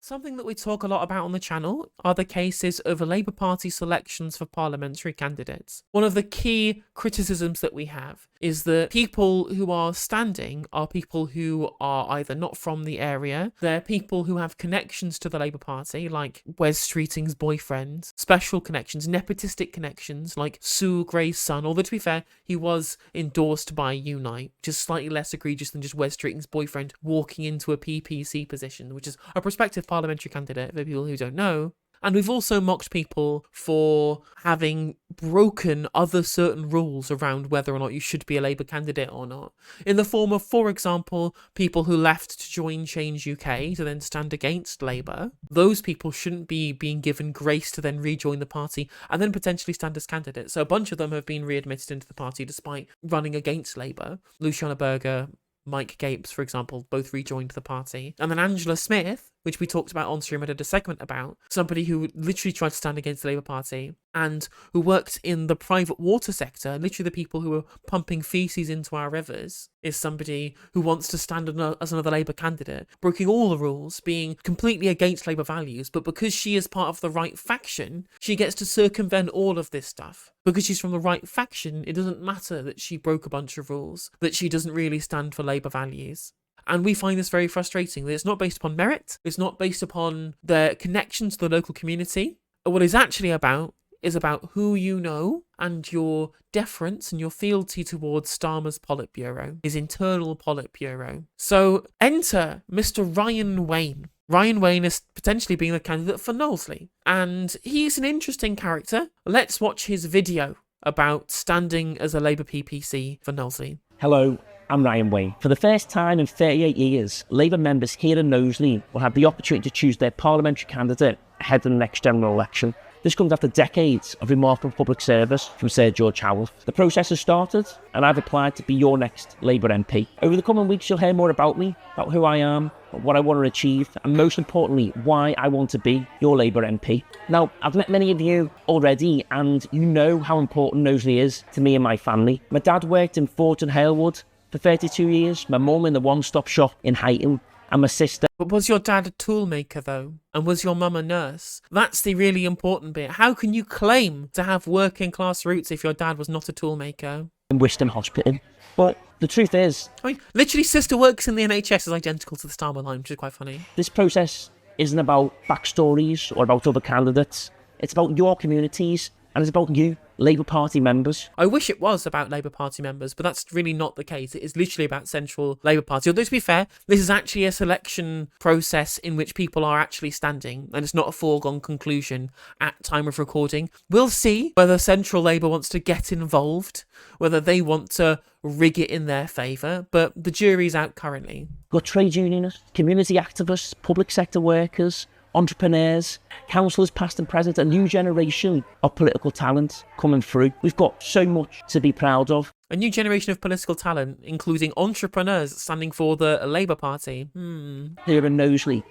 Something that we talk a lot about on the channel are the cases of Labour Party selections for parliamentary candidates. One of the key criticisms that we have is that people who are standing are people who are either not from the area, they're people who have connections to the Labour Party, like Wes Streeting's boyfriend, special connections, nepotistic connections, like Sue Gray's son, although to be fair, he was endorsed by Unite, which is slightly less egregious than just Wes Streeting's boyfriend walking into a PPC position, which is a prospective parliamentary candidate for people who don't know. And we've also mocked people for having broken other certain rules around whether or not you should be a Labour candidate or not. In the form of, for example, people who left to join Change UK to then stand against Labour. Those people shouldn't be being given grace to then rejoin the party and then potentially stand as candidates. So a bunch of them have been readmitted into the party despite running against Labour. Luciana Berger, Mike Gapes, for example, both rejoined the party. And then Angela Smith, which we talked about on stream, I did a segment about, somebody who literally tried to stand against the Labour Party and who worked in the private water sector, literally the people who are pumping feces into our rivers, is somebody who wants to stand as another Labour candidate, breaking all the rules, being completely against Labour values, but because she is part of the right faction, she gets to circumvent all of this stuff. Because she's from the right faction, it doesn't matter that she broke a bunch of rules, that she doesn't really stand for Labour values. And we find this very frustrating, that it's not based upon merit, it's not based upon their connection to the local community. What it's actually about is about who you know and your deference and your fealty towards Starmer's Politburo, his internal Politburo. So enter Mr. Ryan Wayne. Ryan Wayne is potentially being the candidate for Knowsley, and he's an interesting character. Let's watch his video about standing as a Labour PPC for Knowsley. Hello, I'm Ryan Wayne. For the first time in 38 years, Labour members here in Knowsley will have the opportunity to choose their parliamentary candidate ahead of the next general election. This comes after decades of remarkable public service from Sir George Howell. The process has started, and I've applied to be your next Labour MP. Over the coming weeks, you'll hear more about me, about who I am, what I want to achieve, and most importantly, why I want to be your Labour MP. Now, I've met many of you already, and you know how important Knowsley is to me and my family. My dad worked in Forton Halewood for 32 years, my mum in the one-stop shop in Huyton, and my sister. But was your dad a toolmaker though? And was your mum a nurse? That's the really important bit. How can you claim to have working class roots if your dad was not a toolmaker? In Wiston Hospital. But the truth is, I mean, literally sister works in the NHS is identical to the Starmer line, which is quite funny. This process isn't about backstories or about other candidates. It's about your communities, and it's about you, Labour Party members. I wish it was about Labour Party members, but that's really not the case. It is literally about central Labour Party. Although, to be fair, this is actually a selection process in which people are actually standing, and it's not a foregone conclusion at time of recording. We'll see whether central Labour wants to get involved, whether they want to rig it in their favour, but the jury's out currently. We've got trade unionists, community activists, public sector workers, entrepreneurs, councillors past and present, a new generation of political talent coming through. We've got so much to be proud of. A new generation of political talent, including entrepreneurs standing for the Labour Party. Here in Knowsley.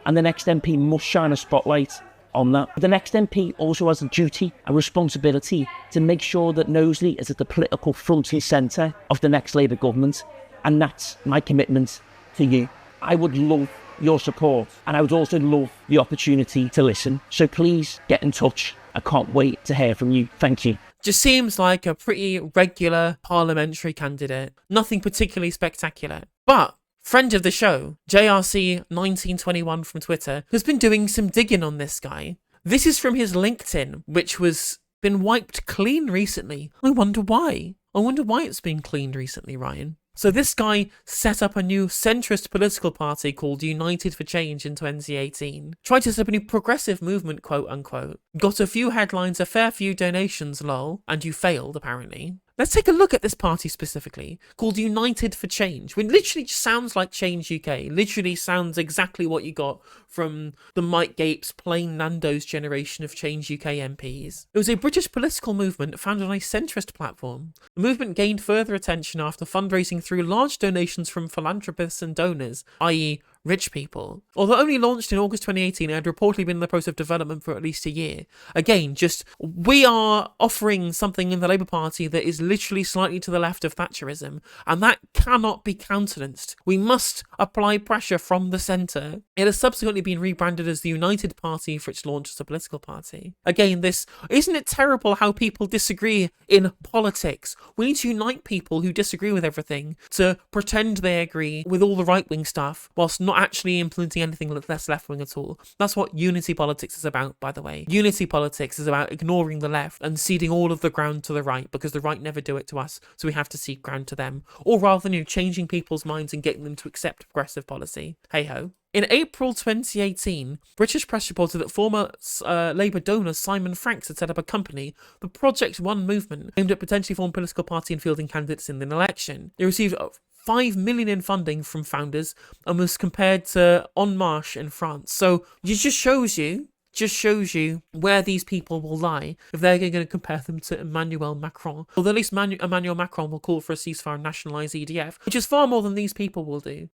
And the next MP must shine a spotlight on that. But the next MP also has a duty and responsibility to make sure that Knowsley is at the political front and centre of the next Labour government. And that's my commitment to you. I would love your support, and I would also love the opportunity to listen. So please get in touch. I can't wait to hear from you. Thank you. Just seems like a pretty regular parliamentary candidate. Nothing particularly spectacular. But friend of the show, JRC1921 from Twitter, has been doing some digging on this guy. This is from his LinkedIn, which was been wiped clean recently. I wonder why. I wonder why it's been cleaned recently, Ryan. So this guy set up a new centrist political party called United for Change in 2018. Tried to set up a new progressive movement, quote unquote. Got a few headlines, a fair few donations, lol. And you failed, apparently. Let's take a look at this party specifically, called United for Change, which literally just sounds like Change UK. Literally sounds exactly what you got from the Mike Gapes, plain Nando's generation of Change UK MPs. It was a British political movement founded on a centrist platform. The movement gained further attention after fundraising through large donations from philanthropists and donors, i.e. rich people. Although only launched in August 2018, it had reportedly been in the process of development for at least a year. Again, we are offering something in the Labour Party that is literally slightly to the left of Thatcherism, and that cannot be countenanced. We must apply pressure from the centre. It has subsequently been rebranded as the United Party for its launch as a political party. Again, isn't it terrible how people disagree in politics? We need to unite people who disagree with everything to pretend they agree with all the right-wing stuff whilst not actually implementing anything less left-wing at all. That's what unity politics is about, by the way. Unity politics is about ignoring the left and ceding all of the ground to the right, because the right never do it to us, so we have to cede ground to them. Or rather than changing people's minds and getting them to accept progressive policy. Hey-ho. In April 2018, British press reported that former Labour donor Simon Franks had set up a company, the Project One movement, aimed at potentially forming a political party and fielding candidates in an election. It received 5 million in funding from founders and was compared to En Marche in France. So it just shows you where these people will lie if they're going to compare them to Emmanuel Macron. Although at least Emmanuel Macron will call for a ceasefire and nationalise EDF, which is far more than these people will do.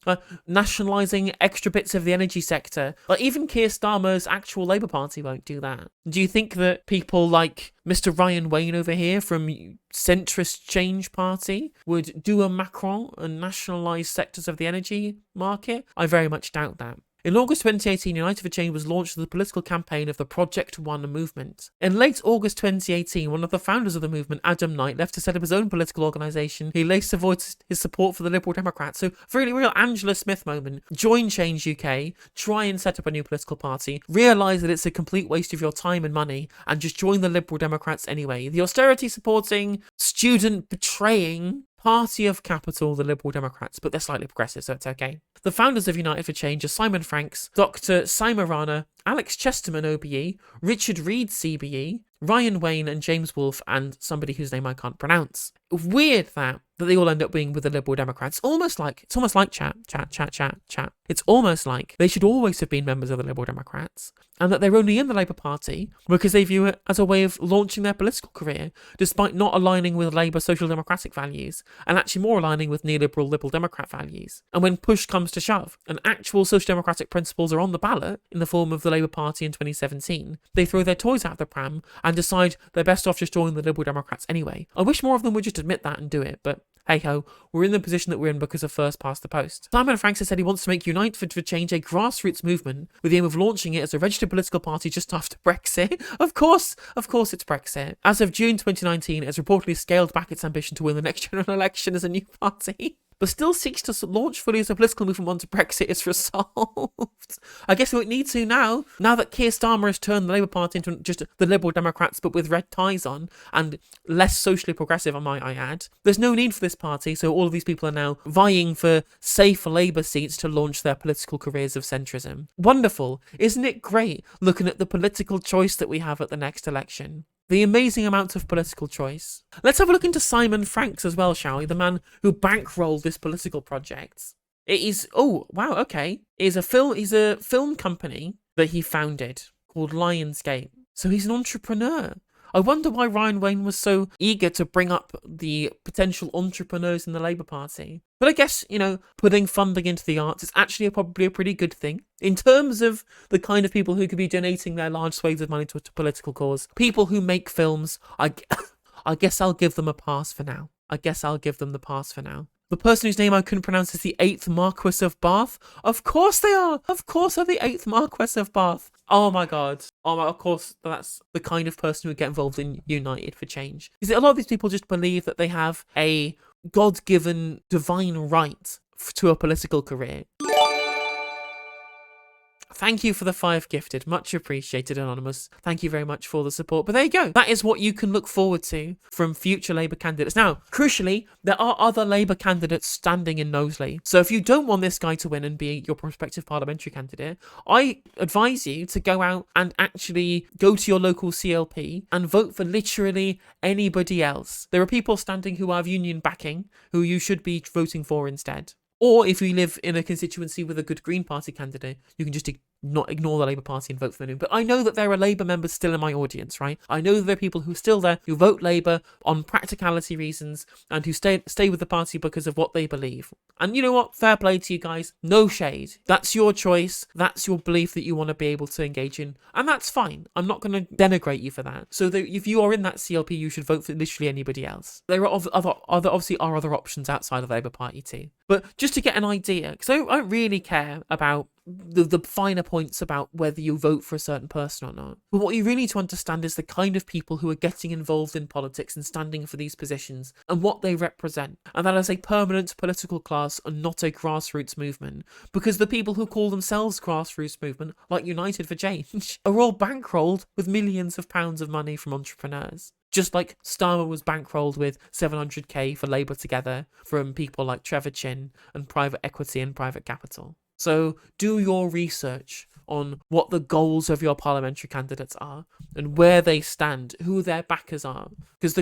Nationalising extra bits of the energy sector. Like, even Keir Starmer's actual Labour Party won't do that. Do you think that people like Mr. Ryan Wayne over here from Centrist Change Party would do a Macron and nationalise sectors of the energy market? I very much doubt that. In August 2018, United for Change was launched as the political campaign of the Project One movement. In late August 2018, one of the founders of the movement, Adam Knight, left to set up his own political organisation. He later voiced his support for the Liberal Democrats. So, really real Angela Smith moment. Join Change UK, try and set up a new political party, realise that it's a complete waste of your time and money, and just join the Liberal Democrats anyway. The austerity-supporting, student-betraying party of capital, the Liberal Democrats, but they're slightly progressive, so it's okay. The founders of United for Change are Simon Franks, Dr. Saima Rana, Alex Chesterman OBE, Richard Reed CBE, Ryan Wayne and James Wolfe, and somebody whose name I can't pronounce. Weird that they all end up being with the Liberal Democrats. It's almost like chat. It's almost like they should always have been members of the Liberal Democrats, and that they're only in the Labour Party because they view it as a way of launching their political career, despite not aligning with Labour social democratic values, and actually more aligning with neoliberal Liberal Democrat values. And when push comes to shove, and actual social democratic principles are on the ballot in the form of the Labour Party in 2017, they throw their toys out of the pram and decide they're best off just joining the Liberal Democrats anyway. I wish more of them would just admit that and do it, but hey-ho, we're in the position that we're in because of first past the post. Simon Franks has said he wants to make Unite for Change a grassroots movement with the aim of launching it as a registered political party just after Brexit. Of course it's Brexit. As of June 2019, it has reportedly scaled back its ambition to win the next general election as a new party, but still seeks to launch fully as a political movement once Brexit is resolved. I guess we won't need to now that Keir Starmer has turned the Labour Party into just the Liberal Democrats, but with red ties on, and less socially progressive, I add. There's no need for this party, so all of these people are now vying for safe Labour seats to launch their political careers of centrism. Wonderful. Isn't it great looking at the political choice that we have at the next election? The amazing amount of political choice. Let's have a look into Simon Franks as well, shall we? The man who bankrolled this political project. It is, it is a film company that he founded called Lionsgate. So he's an entrepreneur. I wonder why Ryan Wayne was so eager to bring up the potential entrepreneurs in the Labour Party. But I guess, putting funding into the arts is actually probably a pretty good thing. In terms of the kind of people who could be donating their large swathes of money to a political cause. People who make films, I guess I'll give them a pass for now. The person whose name I couldn't pronounce is the 8th Marquess of Bath. Of course they are. Of course they're the 8th Marquess of Bath. Oh my god. Of course, that's the kind of person who would get involved in United for Change. Is that a lot of these people just believe that they have a God-given divine right to a political career. Thank you for the 5 gifted. Much appreciated, Anonymous. Thank you very much for the support. But there you go. That is what you can look forward to from future Labour candidates. Now, crucially, there are other Labour candidates standing in Knowsley. So if you don't want this guy to win and be your prospective parliamentary candidate, I advise you to go out and actually go to your local CLP and vote for literally anybody else. There are people standing who have union backing, who you should be voting for instead. Or if you live in a constituency with a good Green Party candidate, you can just not ignore the Labour Party and vote for the New. But I know that there are Labour members still in my audience, right? I know that there are people who are still there who vote Labour on practicality reasons and who stay with the party because of what they believe. And you know what? Fair play to you guys. No shade. That's your choice. That's your belief that you want to be able to engage in. And that's fine. I'm not going to denigrate you for that. So if you are in that CLP, you should vote for literally anybody else. There are obviously other options outside of the Labour Party too. But just to get an idea, because I don't really care about the finer points about whether you vote for a certain person or not. But what you really need to understand is the kind of people who are getting involved in politics and standing for these positions and what they represent. And that is a permanent political class and not a grassroots movement. Because the people who call themselves grassroots movement, like United for Change, are all bankrolled with millions of pounds of money from entrepreneurs. Just like Starmer was bankrolled with 700k for Labour Together from people like Trevor Chin and private equity and private capital. So do your research on what the goals of your parliamentary candidates are and where they stand, who their backers are. Because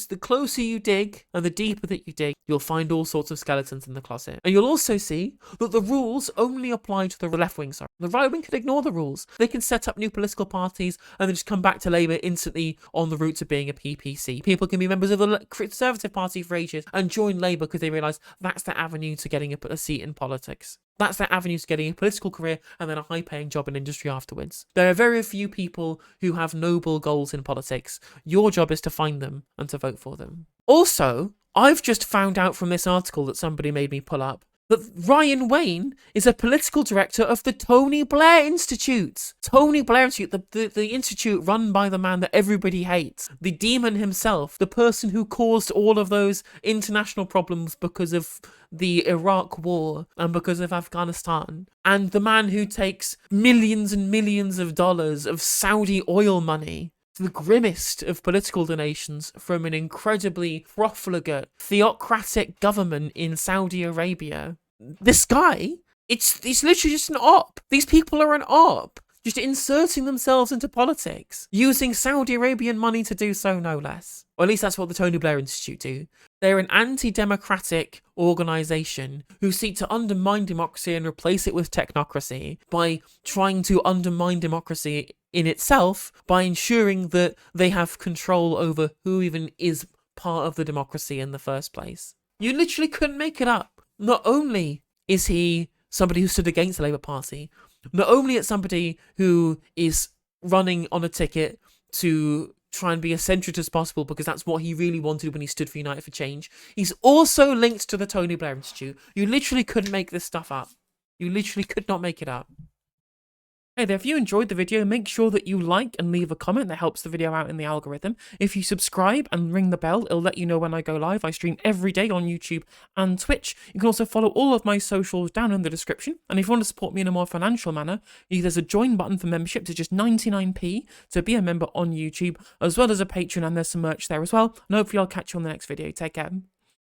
the closer you dig and the deeper that you dig, you'll find all sorts of skeletons in the closet. And you'll also see that the rules only apply to the left wing. Sorry, the right wing can ignore the rules. They can set up new political parties and then just come back to Labour instantly on the route to being a PPC. People can be members of the Conservative Party for ages and join Labour because they realise that's their avenue to getting a seat in politics. That's their avenue to getting a political career and then a high-paying job in industry afterwards. There are very few people who have noble goals in politics. Your job is to find them and to vote for them. Also, I've just found out from this article that somebody made me pull up that Ryan Wayne is a political director of the Tony Blair Institute. Tony Blair Institute, the institute run by the man that everybody hates. The demon himself, the person who caused all of those international problems because of the Iraq war and because of Afghanistan. And the man who takes millions and millions of dollars of Saudi oil money, the grimmest of political donations from an incredibly profligate, theocratic government in Saudi Arabia. This guy, it's literally just an op. These people are an op, just inserting themselves into politics, using Saudi Arabian money to do so, no less. Or at least that's what the Tony Blair Institute do. They're an anti-democratic organisation who seek to undermine democracy and replace it with technocracy by trying to undermine democracy in itself by ensuring that they have control over who even is part of the democracy in the first place. You literally couldn't make it up. Not only is he somebody who stood against the Labour Party, not only is somebody who is running on a ticket to try and be as centrist as possible because that's what he really wanted when he stood for United for Change, he's also linked to the Tony Blair Institute. You literally couldn't make this stuff up. You literally could not make it up. Hey there, if you enjoyed the video, make sure that you like and leave a comment. That helps the video out in the algorithm. If you subscribe and ring the bell, it'll let you know when I go live. I stream every day on YouTube and Twitch. You can also follow all of my socials down in the description. And if you want to support me in a more financial manner, there's a join button for membership. It's just 99p to be a member on YouTube, as well as a Patreon, and there's some merch there as well. And hopefully I'll catch you on the next video. Take care.